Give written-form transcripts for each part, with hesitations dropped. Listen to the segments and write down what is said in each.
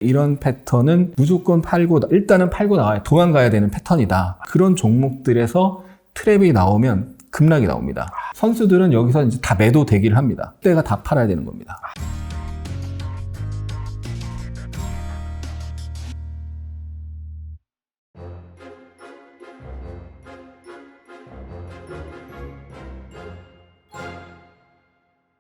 이런 패턴은 무조건 일단은 팔고 나와야 도망가야 되는 패턴이다. 그런 종목들에서 트랩이 나오면 급락이 나옵니다. 선수들은 여기서 이제 다 매도 대기를 합니다. 그때가 다 팔아야 되는 겁니다.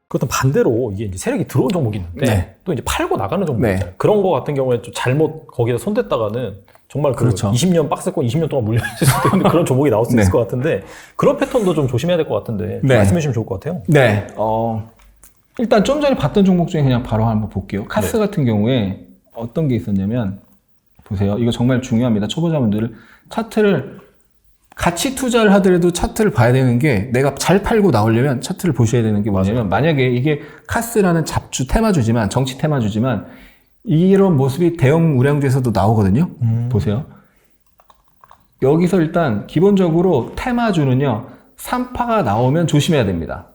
그것도 반대로 이게 이제 세력이 들어온 종목이 있는데 네. 또 이제 팔고 나가는 종목이 네. 있잖아요. 그런 거 같은 경우에 좀 잘못 거기에 손댔다가는 정말 그렇죠. 20년 박스권 20년 동안 물려있을 수도 있는 그런 종목이 나올 수 네. 있을 것 같은데 그런 패턴도 좀 조심해야 될 것 같은데 네. 말씀해 주시면 좋을 것 같아요. 네. 일단 좀 전에 봤던 종목 중에 그냥 바로 한번 볼게요. 카스 같은 경우에 어떤 게 있었냐면 보세요. 이거 정말 중요합니다. 초보자분들은 차트를 같이 투자를 하더라도 차트를 봐야 되는 게 내가 잘 팔고 나오려면 차트를 보셔야 되는 게 뭐냐면 만약에 이게 카스라는 잡주 테마주지만 정치 테마주지만 이런 모습이 대형 우량주에서도 나오거든요. 보세요. 여기서 일단 기본적으로 테마주는요. 3파가 나오면 조심해야 됩니다.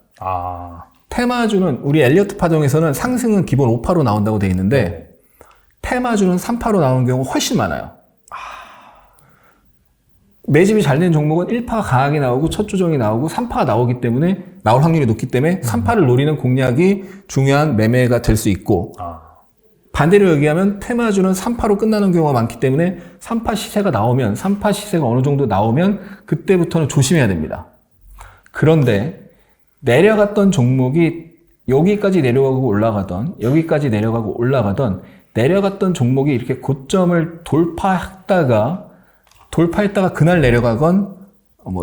테마주는 우리 엘리어트 파동에서는 상승은 기본 5파로 나온다고 되어 있는데 테마주는 3파로 나오는 경우가 훨씬 많아요. 매집이 잘 된 종목은 1파가 강하게 나오고 첫 조정이 나오고 3파가 나오기 때문에 나올 확률이 높기 때문에 3파를 노리는 공략이 중요한 매매가 될 수 있고 반대로 얘기하면 테마주는 3파로 끝나는 경우가 많기 때문에 3파 시세가 나오면 3파 시세가 어느 정도 나오면 그때부터는 조심해야 됩니다. 그런데 내려갔던 종목이 여기까지 내려가고 올라가던 여기까지 내려가고 올라가던 내려갔던 종목이 이렇게 고점을 돌파했다가 그날 내려가건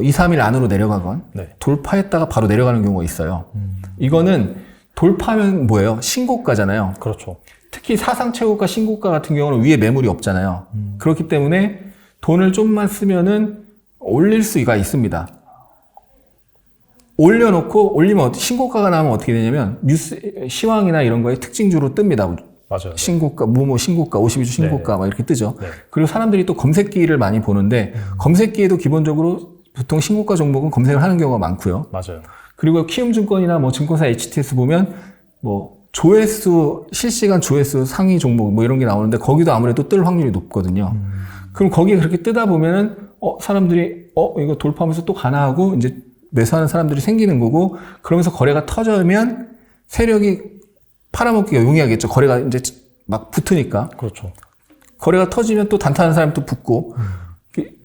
2, 3일 안으로 내려가건 돌파했다가 바로 내려가는 경우가 있어요. 이거는 돌파하면 뭐예요? 신고가잖아요. 그렇죠. 특히 사상 최고가 신고가 같은 경우는 위에 매물이 없잖아요. 그렇기 때문에 돈을 좀만 쓰면은 올릴 수가 있습니다. 올리면 신고가가 나오면 어떻게 되냐면 뉴스 시황이나 이런 거에 특징주로 뜹니다. 맞아요. 신고가, 신고가, 52주 신고가 막 이렇게 뜨죠. 네. 그리고 사람들이 또 검색기를 많이 보는데 검색기에도 기본적으로 보통 신고가 종목은 검색을 하는 경우가 많고요. 맞아요. 그리고 키움증권이나 증권사 HTS 보면 조회수, 실시간 조회수 상위 종목 이런 게 나오는데 거기도 아무래도 뜰 확률이 높거든요. 그럼 거기에 그렇게 뜨다 보면은 사람들이 이거 돌파하면서 또 가나 하고 이제 매수하는 사람들이 생기는 거고 그러면서 거래가 터지면 세력이 팔아먹기가 용이하겠죠. 거래가 이제 막 붙으니까. 그렇죠. 거래가 터지면 또 단타하는 사람이 또 붙고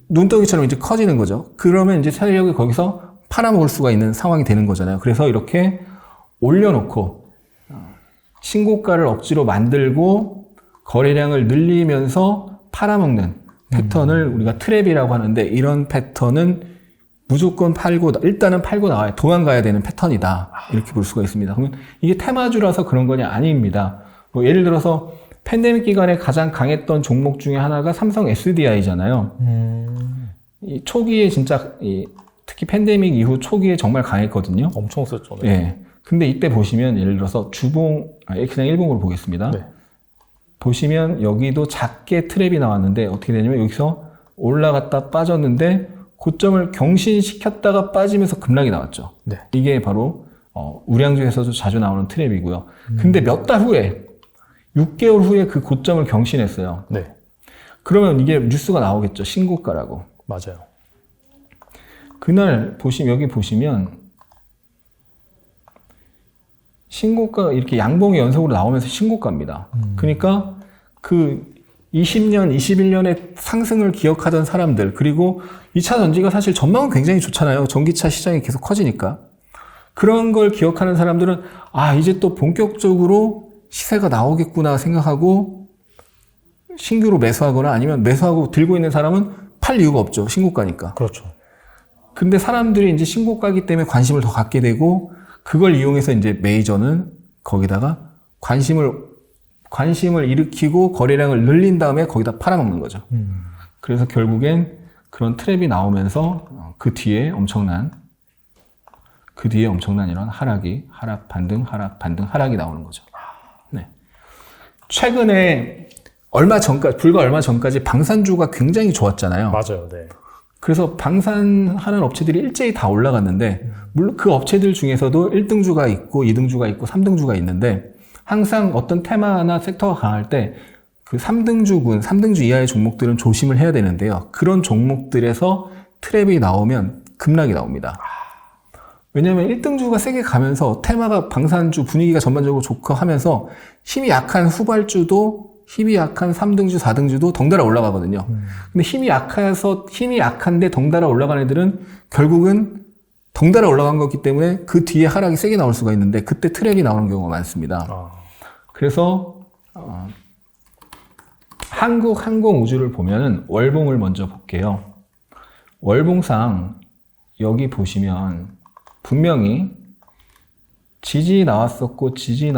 눈덩이처럼 이제 커지는 거죠. 그러면 이제 세력이 거기서 팔아먹을 수가 있는 상황이 되는 거잖아요. 그래서 이렇게 올려놓고 신고가를 억지로 만들고 거래량을 늘리면서 팔아먹는 패턴을 우리가 트랩이라고 하는데 이런 패턴은 무조건 일단은 팔고 나와야 도망가야 되는 패턴이다. 이렇게 볼 수가 있습니다. 그러면 이게 테마주라서 그런 거냐? 아닙니다. 예를 들어서 팬데믹 기간에 가장 강했던 종목 중에 하나가 삼성 SDI잖아요. 이 초기에 진짜 특히 팬데믹 이후 초기에 정말 강했거든요. 엄청 썼죠. 네. 근데 이때 보시면 예를 들어서 그냥 일봉으로 보겠습니다. 네. 보시면 여기도 작게 트랩이 나왔는데 어떻게 되냐면 여기서 올라갔다 빠졌는데 고점을 경신시켰다가 빠지면서 급락이 나왔죠. 네. 이게 바로 우량주에서도 자주 나오는 트랩이고요. 근데 몇 달 후에 6개월 후에 그 고점을 경신했어요. 네. 그러면 이게 뉴스가 나오겠죠. 신고가라고. 맞아요. 그날 여기 보시면 신고가 이렇게 양봉이 연속으로 나오면서 신고가입니다. 그러니까 그 20년, 21년의 상승을 기억하던 사람들, 그리고 2차 전지가 사실 전망은 굉장히 좋잖아요. 전기차 시장이 계속 커지니까. 그런 걸 기억하는 사람들은, 이제 또 본격적으로 시세가 나오겠구나 생각하고, 신규로 매수하거나 아니면 매수하고 들고 있는 사람은 팔 이유가 없죠. 신고가니까. 그렇죠. 근데 사람들이 이제 신고가기 때문에 관심을 더 갖게 되고, 그걸 이용해서 이제 메이저는 거기다가 관심을 일으키고 거래량을 늘린 다음에 거기다 팔아먹는 거죠. 그래서 결국엔 그런 트랩이 나오면서 그 뒤에 엄청난 이런 하락 반등 하락이 나오는 거죠. 네. 최근에 불과 얼마 전까지 방산주가 굉장히 좋았잖아요. 맞아요. 네. 그래서 방산하는 업체들이 일제히 다 올라갔는데 물론 그 업체들 중에서도 1등주가 있고 2등주가 있고 3등주가 있는데 항상 어떤 테마나 섹터가 강할 때 그 3등주군, 3등주 이하의 종목들은 조심을 해야 되는데요. 그런 종목들에서 트랩이 나오면 급락이 나옵니다. 왜냐하면 1등주가 세게 가면서 테마가 방산주 분위기가 전반적으로 좋고 하면서 힘이 약한 후발주도 힘이 약한 3등주, 4등주도 덩달아 올라가거든요. 근데 힘이 약한데 덩달아 올라간 애들은 결국은 덩달아 올라간 거기 때문에 그 뒤에 하락이 세게 나올 수가 있는데 그때 트랩이 나오는 경우가 많습니다. 그래서 한국항공우주를 보면은 월봉을 먼저 볼게요. 월봉상 여기 보시면 분명히 지지 나왔었고 지지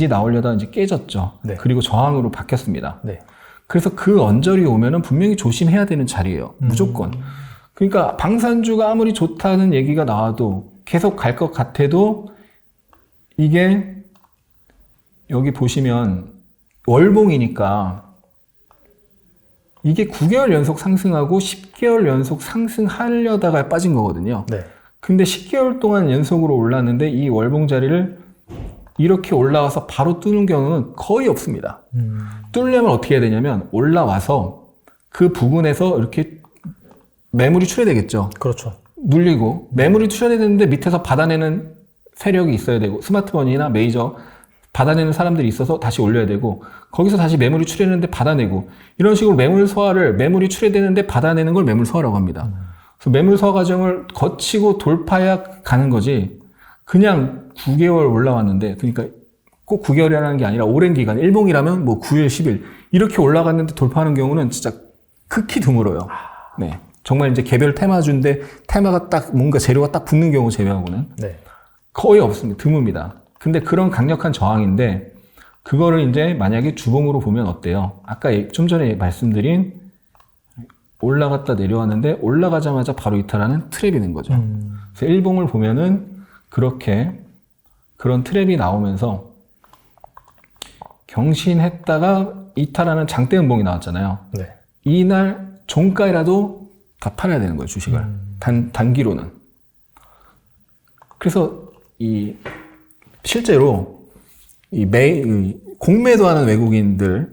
나오려다 이제 깨졌죠. 네. 그리고 저항으로 바뀌었습니다. 네. 그래서 그 언저리 오면은 분명히 조심해야 되는 자리예요. 무조건. 그러니까 방산주가 아무리 좋다는 얘기가 나와도 계속 갈 것 같아도 이게 여기 보시면 월봉이니까 이게 9개월 연속 상승하고 10개월 연속 상승하려다가 빠진 거거든요. 네. 근데 10개월 동안 연속으로 올랐는데 이 월봉 자리를 이렇게 올라와서 바로 뚫는 경우는 거의 없습니다. 뚫려면 어떻게 해야 되냐면 올라와서 그 부분에서 이렇게 매물이 출회되겠죠. 그렇죠. 눌리고 매물이 출회되는데 밑에서 받아내는 세력이 있어야 되고 스마트머니나 메이저 받아내는 사람들이 있어서 다시 올려야 되고 거기서 다시 매물이 출회되는데 받아내고 이런 식으로 매물 소화를 매물이 출회되는데 받아내는 걸 매물 소화라고 합니다. 그래서 매물 소화 과정을 거치고 돌파해야 가는 거지 그냥 9개월 올라왔는데 그러니까 꼭 9개월이라는 게 아니라 오랜 기간 일봉이라면 뭐 9일, 10일 이렇게 올라갔는데 돌파하는 경우는 진짜 극히 드물어요. 네. 정말 이제 개별 테마주인데 테마가 딱 뭔가 재료가 딱 붙는 경우 제외하고는 네. 거의 없습니다. 드뭅니다. 근데 그런 강력한 저항인데 그거를 이제 만약에 주봉으로 보면 어때요? 아까 좀 전에 말씀드린 올라갔다 내려왔는데 올라가자마자 바로 이탈하는 트랩이 있는 거죠. 그래서 일봉을 보면은 그렇게 그런 트랩이 나오면서 경신했다가 이탈하는 장대 음봉이 나왔잖아요. 네. 이날 종가라도 다 팔아야 되는 거예요, 주식을. 단기로는. 그래서 실제로 공매도하는 외국인들,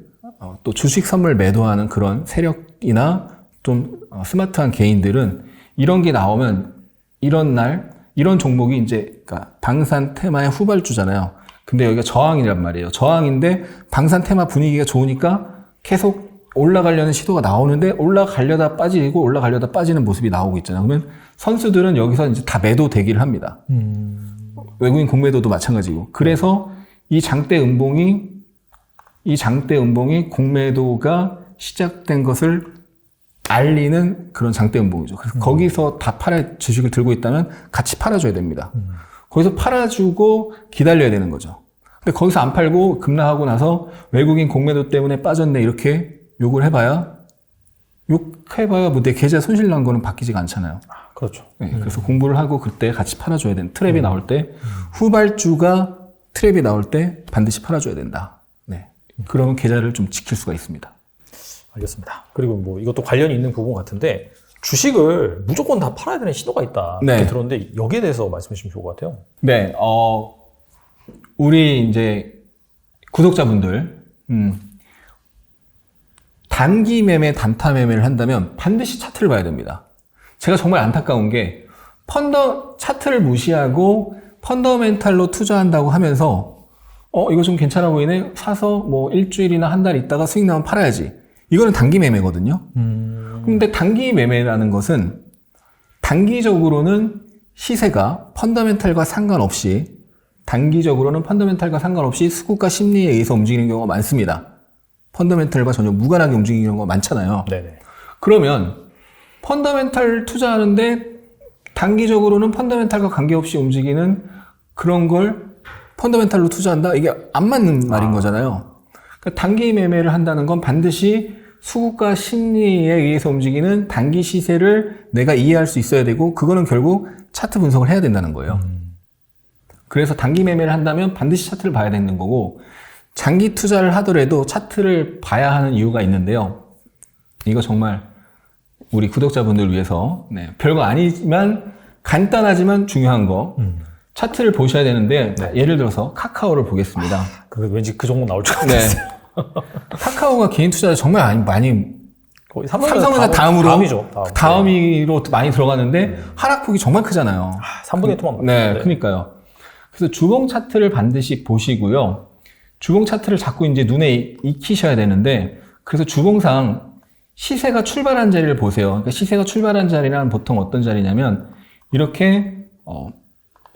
또 주식 선물 매도하는 그런 세력이나 좀 스마트한 개인들은 이런 게 나오면 이런 날, 이런 종목이 이제, 그러니까 방산 테마의 후발주잖아요. 근데 여기가 저항이란 말이에요. 저항인데 방산 테마 분위기가 좋으니까 계속 올라가려는 시도가 나오는데 올라가려다 빠지고 올라가려다 빠지는 모습이 나오고 있잖아요. 그러면 선수들은 여기서 이제 다 매도 대기를 합니다. 외국인 공매도도 마찬가지고. 그래서 이 장대 음봉이 공매도가 시작된 것을 알리는 그런 장대 음봉이죠. 그래서 거기서 다 주식을 들고 있다면 같이 팔아줘야 됩니다. 거기서 팔아주고 기다려야 되는 거죠. 근데 거기서 안 팔고 급락하고 나서 외국인 공매도 때문에 빠졌네 이렇게 욕을 해봐야 뭐 내 계좌 손실 난 거는 바뀌지가 않잖아요. 그렇죠. 네, 그래서 공부를 하고 그때 같이 팔아줘야 되는 트랩이 나올 때 후발주가 트랩이 나올 때 반드시 팔아줘야 된다. 네, 그러면 계좌를 좀 지킬 수가 있습니다. 알겠습니다. 그리고 뭐 이것도 관련이 있는 부분 같은데 주식을 무조건 다 팔아야 되는 신호가 있다. 네. 이렇게 들었는데 여기에 대해서 말씀해 주시면 좋을 것 같아요. 네, 우리 이제 구독자분들 단기 매매, 단타 매매를 한다면 반드시 차트를 봐야 됩니다. 제가 정말 안타까운 게 차트를 무시하고 펀더멘탈로 투자한다고 하면서 이거 좀 괜찮아 보이네? 사서 뭐 일주일이나 한 달 있다가 수익 나면 팔아야지. 이거는 단기 매매거든요. 근데 단기 매매라는 것은 단기적으로는 시세가 펀더멘탈과 상관없이 수급과 심리에 의해서 움직이는 경우가 많습니다. 펀더멘탈과 전혀 무관하게 움직이는 경우가 많잖아요. 네네. 그러면 펀더멘탈 투자하는데 단기적으로는 펀더멘탈과 관계없이 움직이는 그런 걸 펀더멘탈로 투자한다? 이게 안 맞는 말인 거잖아요. 그러니까 단기 매매를 한다는 건 반드시 수급과 심리에 의해서 움직이는 단기 시세를 내가 이해할 수 있어야 되고 그거는 결국 차트 분석을 해야 된다는 거예요. 그래서 단기 매매를 한다면 반드시 차트를 봐야 되는 거고 장기 투자를 하더라도 차트를 봐야 하는 이유가 있는데요. 이거 정말 우리 구독자분들 위해서 별거 아니지만 간단하지만 중요한 거 차트를 보셔야 되는데 네. 예를 들어서 카카오를 보겠습니다. 왠지 그 종목 나올 줄 네. 알았어요. 카카오가 개인 투자를 정말 많이 거의 삼성은 다음이죠. 다음으로 많이 들어가는데 하락폭이 정말 크잖아요. 3분의 2만. 네, 그러니까요. 그래서 주봉 차트를 반드시 보시고요. 주봉 차트를 자꾸 이제 눈에 익히셔야 되는데, 그래서 주봉상 시세가 출발한 자리를 보세요. 그러니까 시세가 출발한 자리는 보통 어떤 자리냐면 이렇게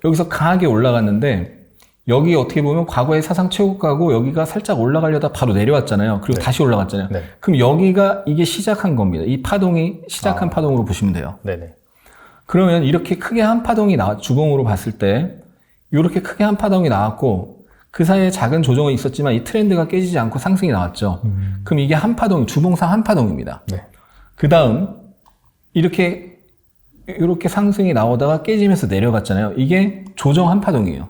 여기서 강하게 올라갔는데 여기 어떻게 보면 과거의 사상 최고가고 여기가 살짝 올라가려다 바로 내려왔잖아요. 그리고 네. 다시 올라갔잖아요. 네. 그럼 여기가 이게 시작한 겁니다. 이 파동이 시작한 파동으로 보시면 돼요. 네네. 그러면 이렇게 크게 한 파동이 주봉으로 봤을 때 이렇게 크게 한 파동이 나왔고 그 사이에 작은 조정은 있었지만 이 트렌드가 깨지지 않고 상승이 나왔죠. 그럼 이게 한 파동, 주봉상 한 파동입니다. 네. 그 다음 이렇게 상승이 나오다가 깨지면서 내려갔잖아요. 이게 조정 한 파동이에요.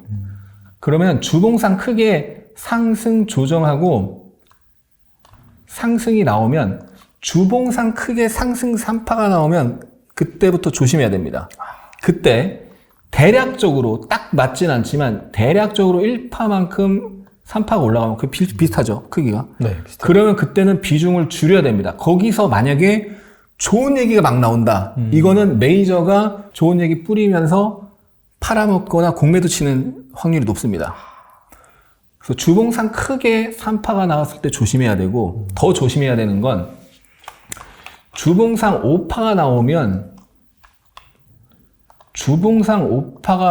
그러면 주봉상 크게 상승 조정하고 상승이 나오면 주봉상 크게 상승 3파가 나오면 그때부터 조심해야 됩니다. 그때 대략적으로 딱 맞진 않지만 대략적으로 1파만큼 3파가 올라가면 그 비슷하죠. 크기가. 네, 비슷해요. 그러면 그때는 비중을 줄여야 됩니다. 거기서 만약에 좋은 얘기가 막 나온다. 이거는 메이저가 좋은 얘기 뿌리면서 팔아먹거나 공매도 치는 확률이 높습니다. 그래서 주봉상 크게 3파가 나왔을 때 조심해야 되고 더 조심해야 되는 건 주봉상 5파가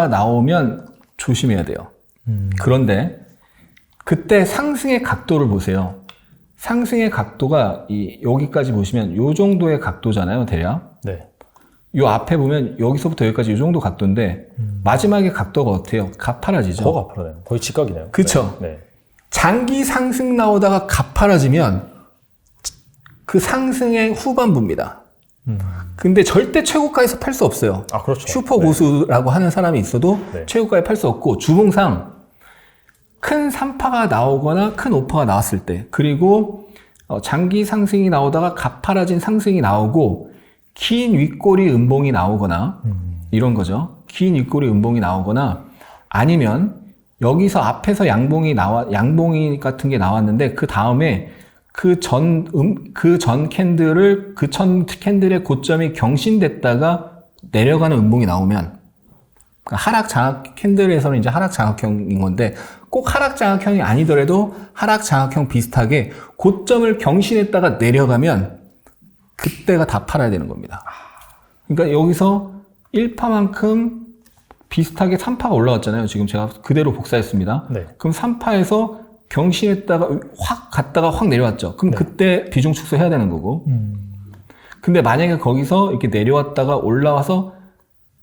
나오면 조심해야 돼요. 그런데 그때 상승의 각도를 보세요. 상승의 각도가 여기까지 보시면 요 정도의 각도잖아요, 대략. 네. 요 앞에 보면 여기서부터 여기까지 요 정도 각도인데 마지막에 각도가 어때요? 가파라지죠. 더 가파라네요. 거의 직각이네요. 그쵸. 네. 장기 상승 나오다가 가파라지면 그 상승의 후반부입니다. 근데 절대 최고가에서 팔 수 없어요. 아, 그렇죠. 슈퍼 고수라고 하는 사람이 있어도 네. 최고가에 팔 수 없고 주봉상 큰 3파가 나오거나 큰 5파가 나왔을 때 그리고 장기 상승이 나오다가 가파라진 상승이 나오고 긴 윗꼬리 음봉이 나오거나 이런 거죠. 긴 윗꼬리 음봉이 나오거나 아니면 여기서 앞에서 양봉이 같은 게 나왔는데 그 다음에 그 전 캔들의 고점이 경신됐다가 내려가는 음봉이 나오면 그러니까 하락 장악 캔들에서는 이제 하락 장악형인 건데 꼭 하락 장악형이 아니더라도 하락 장악형 비슷하게 고점을 경신했다가 내려가면 그때가 다 팔아야 되는 겁니다. 그러니까 여기서 1파만큼 비슷하게 3파가 올라왔잖아요. 지금 제가 그대로 복사했습니다. 네. 그럼 3파에서 경신했다가 확 갔다가 확 내려왔죠. 그럼 네. 그때 비중 축소해야 되는 거고. 근데 만약에 거기서 이렇게 내려왔다가 올라와서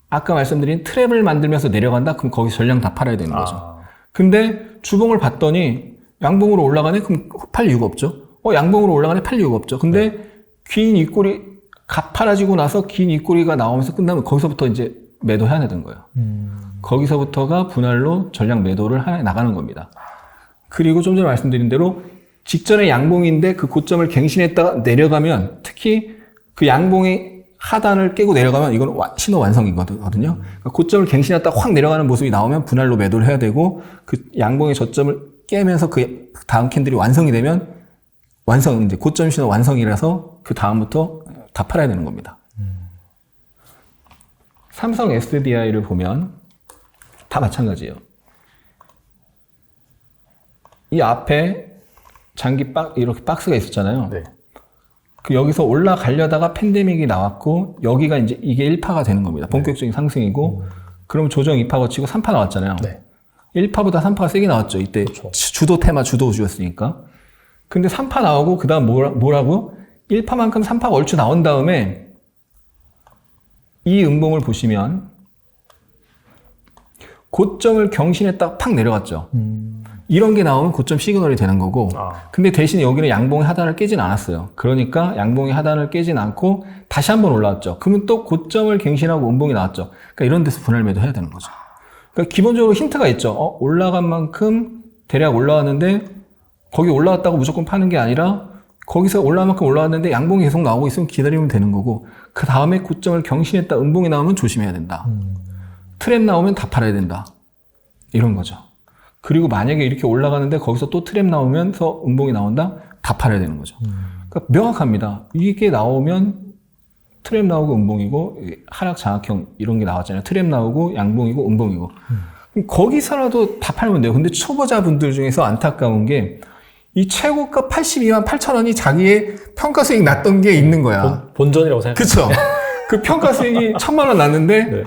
아까 말씀드린 트랩을 만들면서 내려간다? 그럼 거기서 전량 다 팔아야 되는 거죠. 근데 주봉을 봤더니 양봉으로 올라가네? 그럼 팔 이유가 없죠. 양봉으로 올라가네? 팔 이유가 없죠. 근데 긴 윗꼬리 가파라지고 나서 긴 윗꼬리가 나오면서 끝나면 거기서부터 이제 매도해야 되는 거예요. 거기서부터가 분할로 전량 매도를 나가는 겁니다. 그리고 좀 전에 말씀드린 대로 직전에 양봉인데 그 고점을 갱신했다가 내려가면 특히 그 양봉의 하단을 깨고 내려가면 이건 신호 완성이거든요. 그러니까 고점을 갱신했다가 확 내려가는 모습이 나오면 분할로 매도를 해야 되고 그 양봉의 저점을 깨면서 그 다음 캔들이 완성이 되면 이제 고점 신호 완성이라서 그 다음부터 다 팔아야 되는 겁니다. 삼성 SDI를 보면 다 마찬가지예요. 이 앞에 이렇게 박스가 있었잖아요. 네. 그 여기서 올라가려다가 팬데믹이 나왔고 여기가 이제 이게 1파가 되는 겁니다. 본격적인 상승이고 그럼 조정 2파 거치고 3파 나왔잖아요. 네. 1파보다 3파가 세게 나왔죠. 이때 그렇죠. 주도 테마 주도주였으니까. 근데 3파 나오고 그 다음 뭐라고? 1파만큼 3파가 얼추 나온 다음에 이 음봉을 보시면 고점을 경신했다가 팍 내려갔죠. 이런 게 나오면 고점 시그널이 되는 거고 근데 대신 여기는 양봉의 하단을 깨진 않았어요. 그러니까 양봉의 하단을 깨진 않고 다시 한번 올라왔죠. 그러면 또 고점을 갱신하고 음봉이 나왔죠. 그러니까 이런 데서 분할 매도 해야 되는 거죠. 그러니까 기본적으로 힌트가 있죠. 올라간 만큼 대략 올라왔는데 거기 올라왔다고 무조건 파는 게 아니라 거기서 올라간 만큼 올라왔는데 양봉이 계속 나오고 있으면 기다리면 되는 거고 그 다음에 고점을 경신했다 음봉이 나오면 조심해야 된다. 트랩 나오면 다 팔아야 된다. 이런 거죠. 그리고 만약에 이렇게 올라가는데 거기서 또 트랩 나오면서 음봉이 나온다? 다 팔아야 되는 거죠. 그러니까 명확합니다. 이게 나오면 트랩 나오고 음봉이고 하락 장악형 이런 게 나왔잖아요. 트랩 나오고 양봉이고 음봉이고. 거기서라도 다 팔면 돼요. 근데 초보자분들 중에서 안타까운 게 이 최고가 82만 8천 원이 자기의 평가 수익 났던 게 있는 거야. 본전이라고 생각해요. 그쵸? 그 평가 수익이 1,000만 원 났는데 네.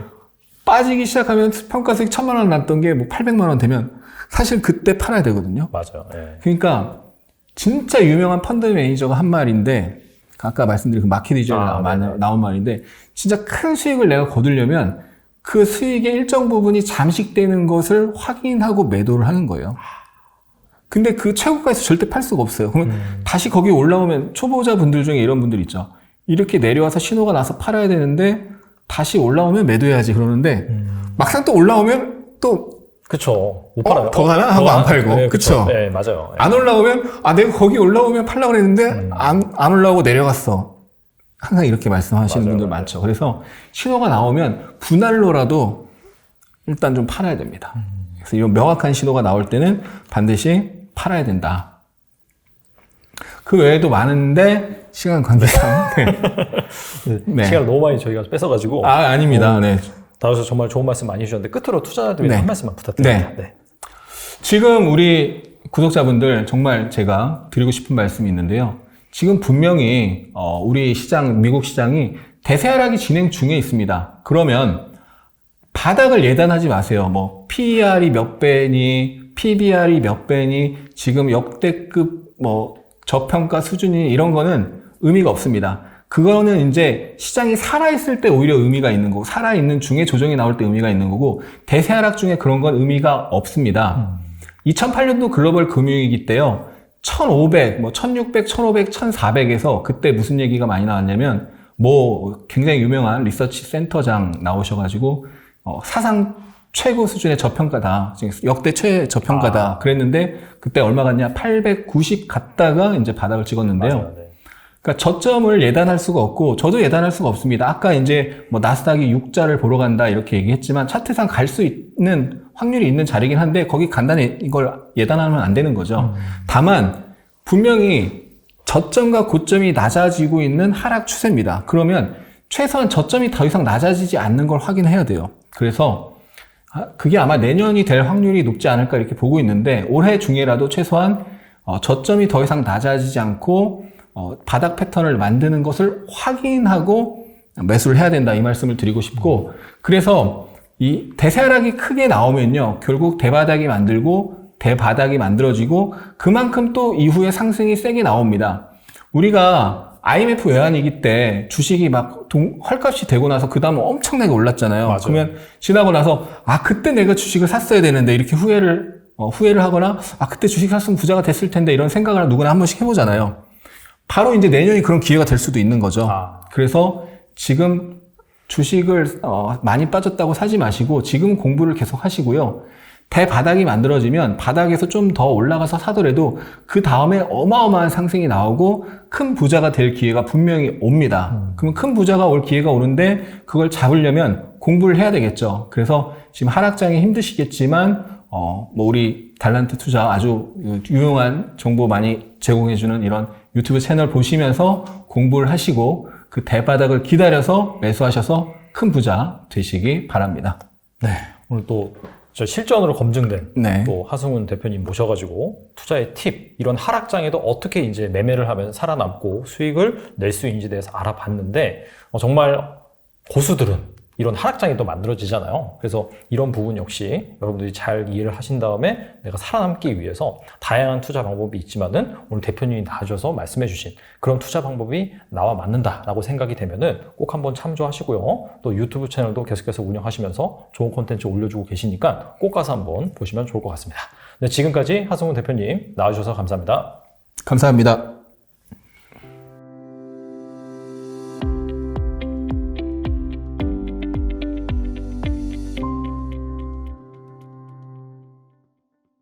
빠지기 시작하면 평가 수익 1,000만 원 났던 게 뭐 800만 원 되면 사실 그때 팔아야 되거든요. 맞아요. 네. 그러니까 진짜 유명한 펀드 매니저가 한 말인데 아까 말씀드린 그 마켓 이전에 나온 말인데 진짜 큰 수익을 내가 거두려면 그 수익의 일정 부분이 잠식되는 것을 확인하고 매도를 하는 거예요. 근데 그 최고가에서 절대 팔 수가 없어요. 그러면 다시 거기 올라오면 초보자분들 중에 이런 분들 있죠. 이렇게 내려와서 신호가 나서 팔아야 되는데 다시 올라오면 매도해야지 그러는데 막상 또 올라오면 또 그쵸. 못 팔아요. 더 가나? 하고 안 팔고. 네, 그쵸? 네, 맞아요. 네. 안 올라오면 내가 거기 올라오면 팔려고 그랬는데 안 올라오고 내려갔어. 항상 이렇게 말씀하시는 맞아요, 분들 맞아요. 많죠. 그래서 신호가 나오면 분할로라도 일단 좀 팔아야 됩니다. 그래서 이런 명확한 신호가 나올 때는 반드시 팔아야 된다. 그 외에도 많은데 시간 관계상 네. 시간을 너무 많이 저희가 뺏어가지고 아닙니다. 네. 나와서 정말 좋은 말씀 많이 해주셨는데 끝으로 투자자들 위해서 네. 한 말씀만 부탁드립니다. 네. 네. 지금 우리 구독자분들 정말 제가 드리고 싶은 말씀이 있는데요. 지금 분명히 우리 시장, 미국 시장이 대세 하락이 진행 중에 있습니다. 그러면 바닥을 예단하지 마세요. 뭐 PER이 몇 배니, PBR이 몇 배니, 지금 역대급 뭐 저평가 수준이 이런 거는 의미가 없습니다. 그거는 이제 시장이 살아있을 때 오히려 의미가 있는 거고, 살아있는 중에 조정이 나올 때 의미가 있는 거고, 대세 하락 중에 그런 건 의미가 없습니다. 2008년도 글로벌 금융위기 때요, 1500, 뭐 1600, 1500, 1400에서 그때 무슨 얘기가 많이 나왔냐면, 뭐 굉장히 유명한 리서치 센터장 나오셔가지고, 사상 최고 수준의 저평가다. 지금 역대 최저평가다. 그랬는데, 그때 얼마 갔냐? 890 갔다가 이제 바닥을 찍었는데요. 맞아요. 네. 그러니까 저점을 예단할 수가 없고, 저도 예단할 수가 없습니다. 아까 이제 뭐 나스닥이 6자를 보러 간다 이렇게 얘기했지만, 차트상 갈 수 있는 확률이 있는 자리긴 한데, 거기 간단히 이걸 예단하면 안 되는 거죠. 다만, 분명히 저점과 고점이 낮아지고 있는 하락 추세입니다. 그러면 최소한 저점이 더 이상 낮아지지 않는 걸 확인해야 돼요. 그래서 그게 아마 내년이 될 확률이 높지 않을까 이렇게 보고 있는데 올해 중에라도 최소한 저점이 더 이상 낮아지지 않고 바닥 패턴을 만드는 것을 확인하고 매수를 해야 된다 이 말씀을 드리고 싶고 그래서 이 대세 하락이 크게 나오면요 결국 대바닥이 만들어지고 그만큼 또 이후에 상승이 세게 나옵니다. 우리가 IMF 외환위기 때 주식이 막 헐값이 되고 나서 그 다음은 엄청나게 올랐잖아요. 맞아요. 그러면 지나고 나서 그때 내가 주식을 샀어야 되는데 이렇게 후회를 하거나 그때 주식 샀으면 부자가 됐을 텐데 이런 생각을 누구나 한 번씩 해보잖아요. 바로 이제 내년이 그런 기회가 될 수도 있는 거죠. 그래서 지금 주식을 많이 빠졌다고 사지 마시고 지금 공부를 계속 하시고요. 대바닥이 만들어지면 바닥에서 좀 더 올라가서 사더라도 그 다음에 어마어마한 상승이 나오고 큰 부자가 될 기회가 분명히 옵니다. 그럼 큰 부자가 올 기회가 오는데 그걸 잡으려면 공부를 해야 되겠죠. 그래서 지금 하락장이 힘드시겠지만 뭐 우리 달란트 투자 아주 유용한 정보 많이 제공해주는 이런 유튜브 채널 보시면서 공부를 하시고 그 대바닥을 기다려서 매수하셔서 큰 부자 되시기 바랍니다. 네. 오늘 또 저 실전으로 검증된 네. 또 하승훈 대표님 모셔가지고 투자의 팁, 이런 하락장에도 어떻게 이제 매매를 하면 살아남고 수익을 낼 수 있는지에 대해서 알아봤는데 정말 고수들은 이런 하락장이 또 만들어지잖아요. 그래서 이런 부분 역시 여러분들이 잘 이해를 하신 다음에 내가 살아남기 위해서 다양한 투자 방법이 있지만은 오늘 대표님이 나와주셔서 말씀해 주신 그런 투자 방법이 나와 맞는다라고 생각이 되면은 꼭 한번 참조하시고요. 또 유튜브 채널도 계속해서 운영하시면서 좋은 콘텐츠 올려주고 계시니까 꼭 가서 한번 보시면 좋을 것 같습니다. 네, 지금까지 하승훈 대표님 나와주셔서 감사합니다. 감사합니다.